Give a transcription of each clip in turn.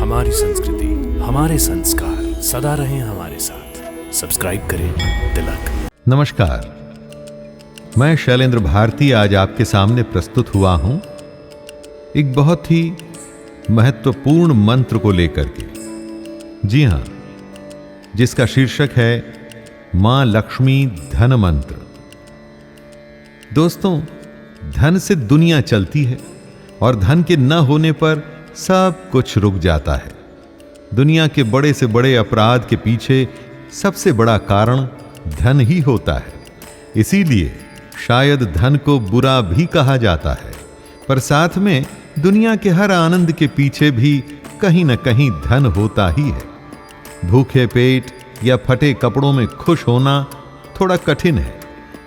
हमारी संस्कृति, हमारे संस्कार सदा रहें हमारे साथ। सब्सक्राइब करें तिलक। नमस्कार, मैं शैलेंद्र भारती आज आपके सामने प्रस्तुत हुआ हूं एक बहुत ही महत्वपूर्ण मंत्र को लेकर के। जी हां, जिसका शीर्षक है मां लक्ष्मी धन मंत्र। दोस्तों, धन से दुनिया चलती है और धन के न होने पर सब कुछ रुक जाता है। दुनिया के बड़े से बड़े अपराध के पीछे सबसे बड़ा कारण धन ही होता है। इसीलिए शायद धन को बुरा भी कहा जाता है, पर साथ में दुनिया के हर आनंद के पीछे भी कहीं न कहीं धन होता ही है। भूखे पेट या फटे कपड़ों में खुश होना थोड़ा कठिन है।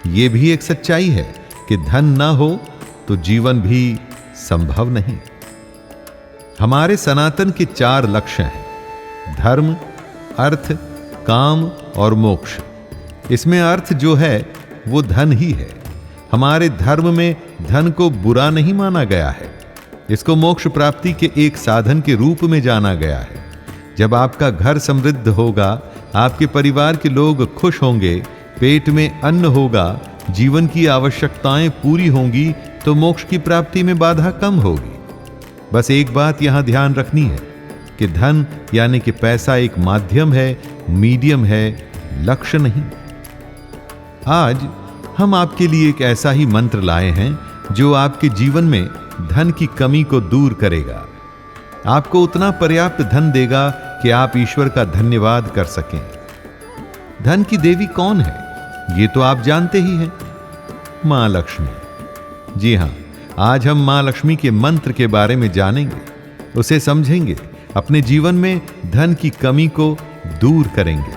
यह भी एक सच्चाई है कि धन ना हो तो जीवन भी संभव नहीं। हमारे सनातन के 4 लक्ष्य हैं: धर्म, अर्थ, काम और मोक्ष। इसमें अर्थ जो है वो धन ही है। हमारे धर्म में धन को बुरा नहीं माना गया है। इसको मोक्ष प्राप्ति के एक साधन के रूप में जाना गया है। जब आपका घर समृद्ध होगा, आपके परिवार के लोग खुश होंगे, पेट में अन्न होगा, जीवन की आवश्यकताएं पूरी होंगी, तो मोक्ष की प्राप्ति में बाधा कम होगी। बस एक बात यहां ध्यान रखनी है कि धन यानी कि पैसा एक माध्यम है, मीडियम है, लक्ष्य नहीं। आज हम आपके लिए एक ऐसा ही मंत्र लाए हैं जो आपके जीवन में धन की कमी को दूर करेगा। आपको उतना पर्याप्त धन देगा कि आप ईश्वर का धन्यवाद कर सकें। धन की देवी कौन है, ये तो आप जानते ही हैं, मां लक्ष्मी। जी हां, आज हम मां लक्ष्मी के मंत्र के बारे में जानेंगे, उसे समझेंगे, अपने जीवन में धन की कमी को दूर करेंगे।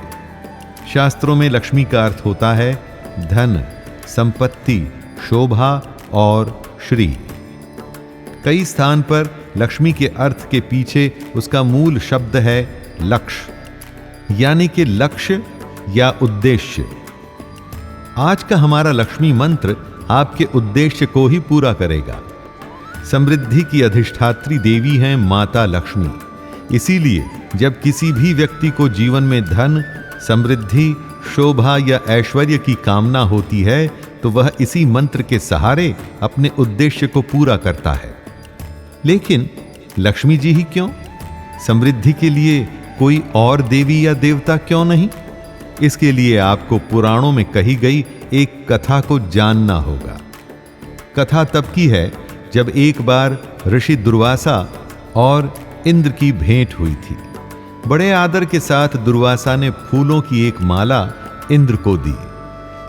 शास्त्रों में लक्ष्मी का अर्थ होता है धन, संपत्ति, शोभा और श्री। कई स्थान पर लक्ष्मी के अर्थ के पीछे उसका मूल शब्द है लक्ष्य, यानी कि लक्ष्य या उद्देश्य। आज का हमारा लक्ष्मी मंत्र आपके उद्देश्य को ही पूरा करेगा। समृद्धि की अधिष्ठात्री देवी हैं माता लक्ष्मी। इसीलिए जब किसी भी व्यक्ति को जीवन में धन, समृद्धि, शोभा या ऐश्वर्य की कामना होती है तो वह इसी मंत्र के सहारे अपने उद्देश्य को पूरा करता है। लेकिन लक्ष्मी जी ही क्यों? समृद्धि के लिए कोई और देवी या देवता क्यों नहीं? इसके लिए आपको पुराणों में कही गई एक कथा को जानना होगा। कथा तब की है जब एक बार ऋषि दुर्वासा और इंद्र की भेंट हुई थी। बड़े आदर के साथ दुर्वासा ने फूलों की एक माला इंद्र को दी।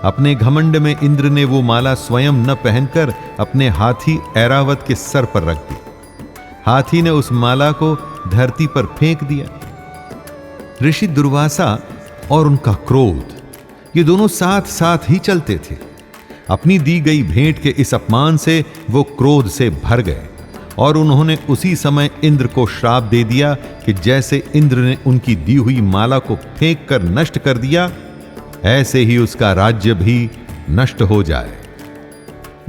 अपने घमंड में इंद्र ने वो माला स्वयं न पहनकर अपने हाथी ऐरावत के सर पर रख दी। हाथी ने उस माला को धरती पर फेंक दिया। ऋषि दुर्वासा और उनका क्रोध, ये दोनों साथ साथ ही चलते थे। अपनी दी गई भेंट के इस अपमान से वो क्रोध से भर गए और उन्होंने उसी समय इंद्र को श्राप दे दिया कि जैसे इंद्र ने उनकी दी हुई माला को फेंक कर नष्ट कर दिया, ऐसे ही उसका राज्य भी नष्ट हो जाए।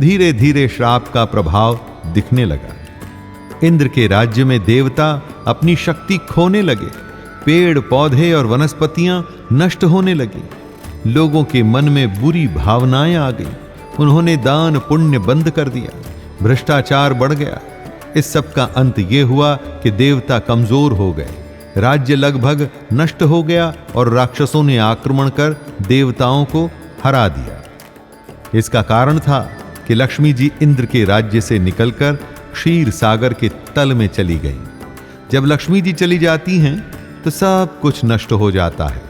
धीरे धीरे श्राप का प्रभाव दिखने लगा। इंद्र के राज्य में देवता अपनी शक्ति खोने लगे। पेड़ पौधे और वनस्पतियां नष्ट होने लगी। लोगों के मन में बुरी भावनाएं आ गईं। उन्होंने दान पुण्य बंद कर दिया। भ्रष्टाचार बढ़ गया। इस सब का अंत यह हुआ कि देवता कमजोर हो गए। राज्य लगभग नष्ट हो गया और राक्षसों ने आक्रमण कर देवताओं को हरा दिया। इसका कारण था कि लक्ष्मी जी इंद्र के राज्य से निकलकर क्षीर सागर के तल में चली गईं। जब लक्ष्मी जी चली जाती हैं तो सब कुछ नष्ट हो जाता है।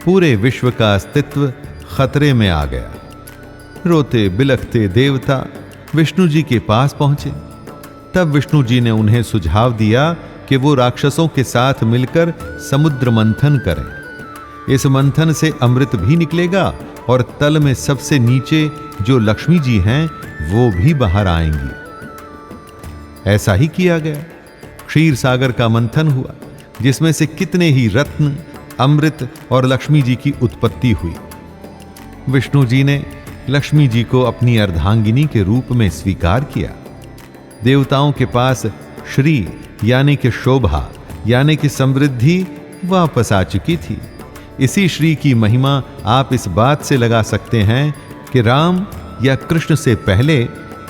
पूरे विश्व का अस्तित्व खतरे में आ गया। रोते बिलखते देवता विष्णु जी के पास पहुंचे। तब विष्णु जी ने उन्हें सुझाव दिया कि वो राक्षसों के साथ मिलकर समुद्र मंथन करें। इस मंथन से अमृत भी निकलेगा और तल में सबसे नीचे जो लक्ष्मी जी हैं वो भी बाहर आएंगी। ऐसा ही किया गया। क्षीर सागर का मंथन हुआ, जिसमें से कितने ही रत्न, अमृत और लक्ष्मी जी की उत्पत्ति हुई। विष्णु जी ने लक्ष्मी जी को अपनी अर्धांगिनी के रूप में स्वीकार किया। देवताओं के पास श्री यानी कि शोभा यानी कि समृद्धि वापस आ चुकी थी। इसी श्री की महिमा आप इस बात से लगा सकते हैं कि राम या कृष्ण से पहले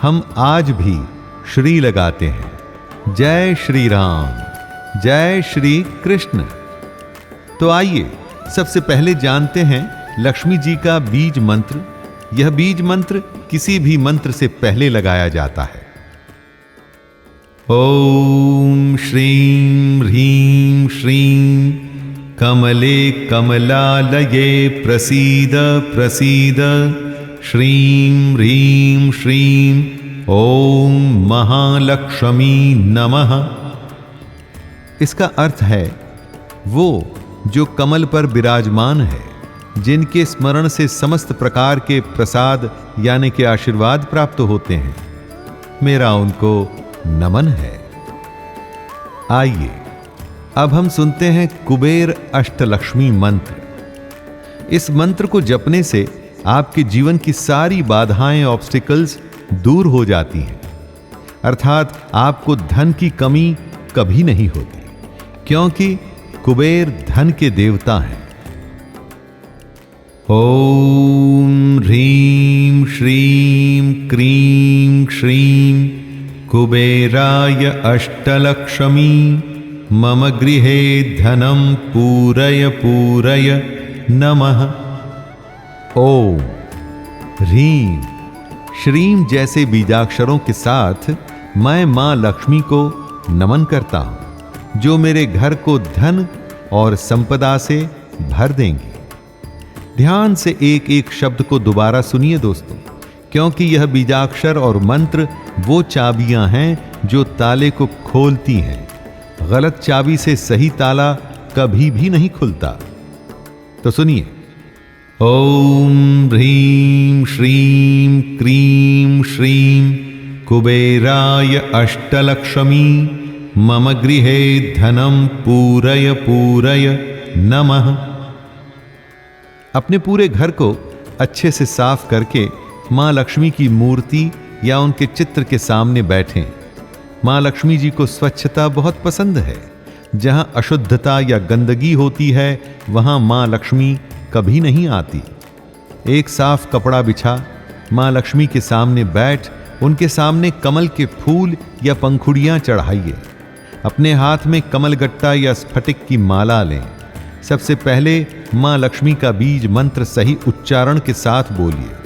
हम आज भी श्री लगाते हैं। जय श्री राम, जय श्री कृष्ण। तो आइए सबसे पहले जानते हैं लक्ष्मी जी का बीज मंत्र। यह बीज मंत्र किसी भी मंत्र से पहले लगाया जाता है। ओम श्रीं ह्रीं श्रीं कमले कमलालये प्रसीद प्रसीद श्रीं ह्रीं श्रीं ओम महालक्ष्मी नमः। इसका अर्थ है वो जो कमल पर विराजमान है, जिनके स्मरण से समस्त प्रकार के प्रसाद यानी कि आशीर्वाद प्राप्त होते हैं, मेरा उनको नमन है। आइए अब हम सुनते हैं कुबेर अष्टलक्ष्मी मंत्र। इस मंत्र को जपने से आपके जीवन की सारी बाधाएं, ऑब्स्टिकल्स दूर हो जाती हैं, अर्थात आपको धन की कमी कभी नहीं होती, क्योंकि कुबेर धन के देवता हैं। ओम ह्रीं श्रीं क्रीं श्रीं कुबेराय अष्टलक्ष्मी मम गृहे धनं पूरय पूरय नमः। ओम ह्रीं श्रीं जैसे बीजाक्षरों के साथ मैं मां लक्ष्मी को नमन करता हूं, जो मेरे घर को धन और संपदा से भर देंगी। ध्यान से एक एक शब्द को दोबारा सुनिए दोस्तों, क्योंकि यह बीजाक्षर और मंत्र वो चाबियां हैं जो ताले को खोलती हैं। गलत चाबी से सही ताला कभी भी नहीं खुलता। तो सुनिए। ओम ह्रीं श्रीं क्रीं श्रीं कुबेराय अष्टलक्ष्मी मम गृहे धनं पूरय पूरय नमः। अपने पूरे घर को अच्छे से साफ करके मां लक्ष्मी की मूर्ति या उनके चित्र के सामने बैठें। मां लक्ष्मी जी को स्वच्छता बहुत पसंद है। जहां अशुद्धता या गंदगी होती है वहां मां लक्ष्मी कभी नहीं आती। एक साफ कपड़ा बिछा मां लक्ष्मी के सामने बैठ उनके सामने कमल के फूल या पंखुड़ियां चढ़ाइए। अपने हाथ में कमलगट्टा या स्फटिक की माला लें। सबसे पहले मां लक्ष्मी का बीज मंत्र सही उच्चारण के साथ बोलिए।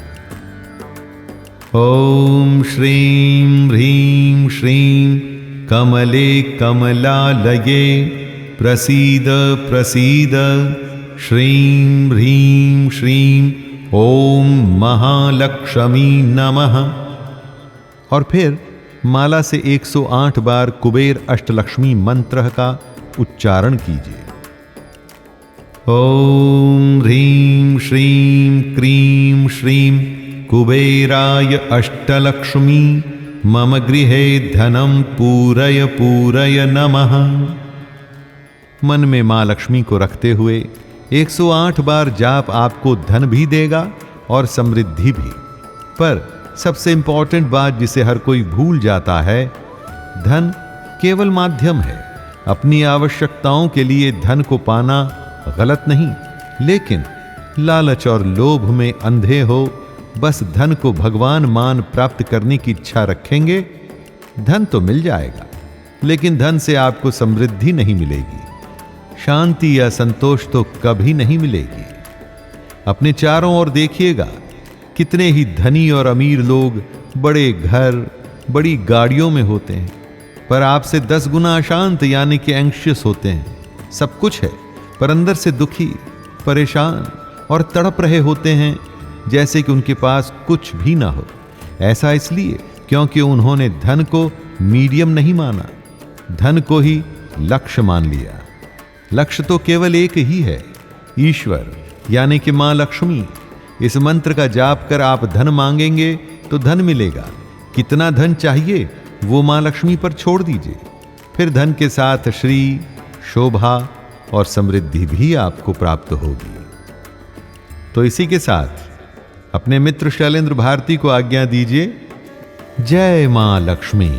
ओम श्रीं ह्रीं श्रीं कमले कमलालये प्रसीद प्रसीद श्रीं ह्रीं श्रीं ओम महालक्ष्मी नमः। और फिर माला से 108 बार कुबेर अष्टलक्ष्मी मंत्र का उच्चारण कीजिए। ओम ह्रीं श्रीं क्रीं श्रीं कुबेराय अष्टलक्ष्मी मम गृहे धनं पूरय पूरय नमः। मन में मां लक्ष्मी को रखते हुए 108 बार जाप आपको धन भी देगा और समृद्धि भी। पर सबसे इंपॉर्टेंट बात जिसे हर कोई भूल जाता है, धन केवल माध्यम है। अपनी आवश्यकताओं के लिए धन को पाना गलत नहीं, लेकिन लालच और लोभ में अंधे हो बस धन को भगवान मान प्राप्त करने की इच्छा रखेंगे, धन तो मिल जाएगा, लेकिन धन से आपको समृद्धि नहीं मिलेगी, शांति या संतोष तो कभी नहीं मिलेगी। अपने चारों ओर देखिएगा, कितने ही धनी और अमीर लोग बड़े घर, बड़ी गाड़ियों में होते हैं, पर आपसे 10 गुना अशांत यानी कि एंग्शियस होते हैं। सब कुछ है पर अंदर से दुखी, परेशान और तड़प रहे होते हैं जैसे कि उनके पास कुछ भी ना हो। ऐसा इसलिए क्योंकि उन्होंने धन को मीडियम नहीं माना, धन को ही लक्ष्य मान लिया। लक्ष्य तो केवल एक ही है, ईश्वर यानी कि मां लक्ष्मी। इस मंत्र का जाप कर आप धन मांगेंगे तो धन मिलेगा। कितना धन चाहिए वो मां लक्ष्मी पर छोड़ दीजिए, फिर धन के साथ श्री, शोभा और समृद्धि भी आपको प्राप्त होगी। तो इसी के साथ अपने मित्र शैलेंद्र भारती को आज्ञा दीजिए। जय मां लक्ष्मी।